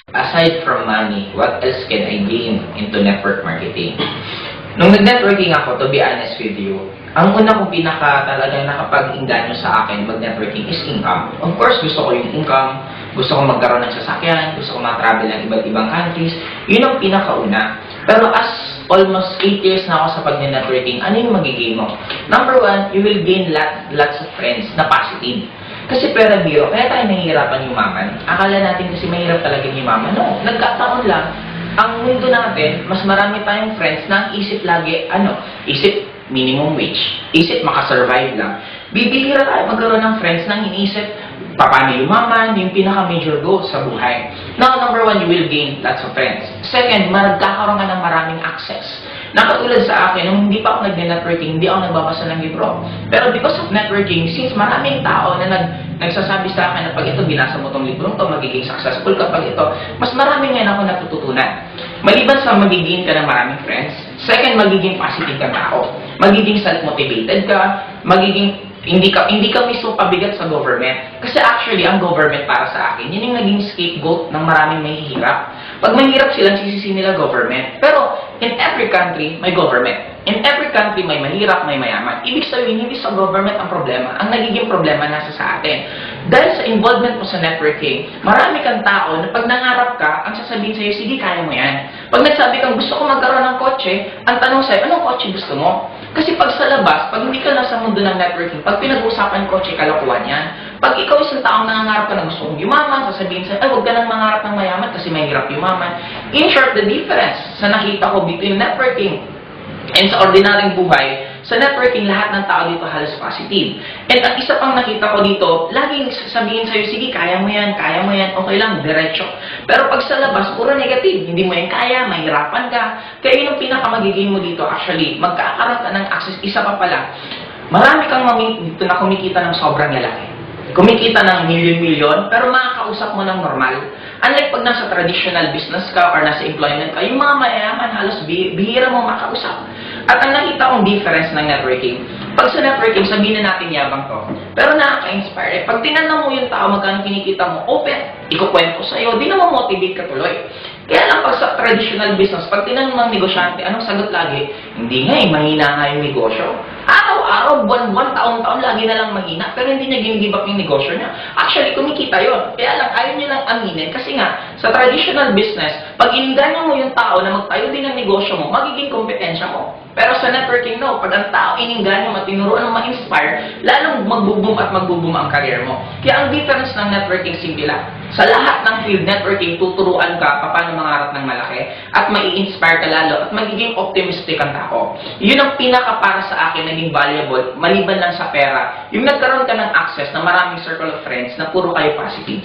Aside from money, what else can I gain into network marketing? Nung nag-networking ako, to be honest with you, ang una kong talagang nakapag-inganyo sa akin mag-networking is income. Of course, gusto ko yung income, gusto ko magkaroon ng sasakyan, gusto ko mag-travel ng iba't ibang countries. Yun ang pinakauna. Pero as almost 8 years na ako sa pag-networking, ano yung magiging mo? Number one, you will gain lots of friends na positive. Kasi pera biro, kaya tayo nahihirapan yumaman. Akala natin kasi mahirap talaga yumaman. No, nagkataon lang. Ang mundo natin, mas marami tayong friends na ang isip lagi, isip minimum wage. Isip makasurvive lang. Bibihira tayo magkaroon ng friends na iniisip, paano yumaman, yung pinaka-major goal sa buhay. Now, number one, you will gain lots of friends. Second, magkakaroon ka ng maraming access. Nakatulad sa akin, nung hindi pa ako nag-networking, hindi ako nagbabasa ng libro. Pero because of networking, since maraming tao na nagsasabi sa akin na pag ito binasa mo tong libro to, magiging successful kapag ito, mas marami ngayon ako natututunan. Maliban sa magiging ka ng maraming friends, second, magiging positive kang tao. Magiging self-motivated ka, magiging hindi ka mismo pabigat sa government. Kasi actually, ang government para sa akin, yun yung naging scapegoat ng maraming mahihirap. Pag mahirap sila, sisisi nila government. Pero, in every country, may government. In every country, may mahirap, may mayaman. Ibig sabihin, hindi sa government ang problema. Ang nagiging problema nasa sa atin. Dahil sa involvement mo sa networking, marami kang tao na pag nangarap ka, ang sasabihin sa'yo, sige, kaya mo yan. Pag nagsabi kang gusto ko magkaroon ng kotse, ang tanong sa'yo, anong kotse gusto mo? Kasi pag sa labas, pag hindi ka nasa mundo ng networking, pag pinag-uusapan kotse, kalokohan yan. Pag ikaw isang taong nangangarap ka na gusto mong yumaman, sasabihin sa'yo, ay, huwag ka nang mangarap ng mayaman kasi mahirap yumaman. In short, the difference sa nakita ko between networking and sa ordinaryong buhay, sa networking, lahat ng tao dito halos positive. And ang isa pang nakita ko dito, laging sasabihin sa'yo, sige, kaya mo yan, okay lang, diretso. Pero pag sa labas, puro negative, hindi mo yan kaya, mahirapan ka. Kaya yun ang pinakamagiging mo dito, actually, magkakaroon ka ng access. Isa pa pala, marami kang dito na kumikita ng sobrang lalaki. Kumikita ng milyon-milyon, pero makakausap mo ng normal. Unlike pag nasa traditional business ka or nasa employment ka, yung mga mayaman, halos bihira mo makausap. At ang nakita kong difference ng networking, pag sa networking, sabihin na natin yabang to, pero nakaka-inspire. Pag tinanong mo yung tao, magkano kinikita mo, open, ikukwento sa'yo, di na motivate ka tuloy. Kaya lang pag sa traditional business, pag tinanong ng negosyante, anong sagot lagi? Hindi nga mahina nga yung negosyo. Araw-araw, buwan-buwan, taon-taon, lagi na lang mahina, pero hindi niya ginigib up yung negosyo niya. Actually, kumikita yon. Kaya lang, ayaw niya lang aminin. Kasi nga, sa traditional business, pag ininganyo mo yung tao na magtayo din ng negosyo mo, magiging kompetensya mo. Pero sa networking, no, pag ang tao ininganyo at tinuruan mo ma-inspire, lalong magbo-boom at magbo-boom ang career mo. Kaya ang difference ng networking, simple lang. Sa lahat ng field networking, tuturuan ka paano mangarap ng malaki at mai-inspire ka lalo at magiging optimistic ang tao. Yun ang pinaka para sa akin naging valuable, maliban lang sa pera, yung nagkaroon ka ng access na maraming circle of friends na puro kayo positive.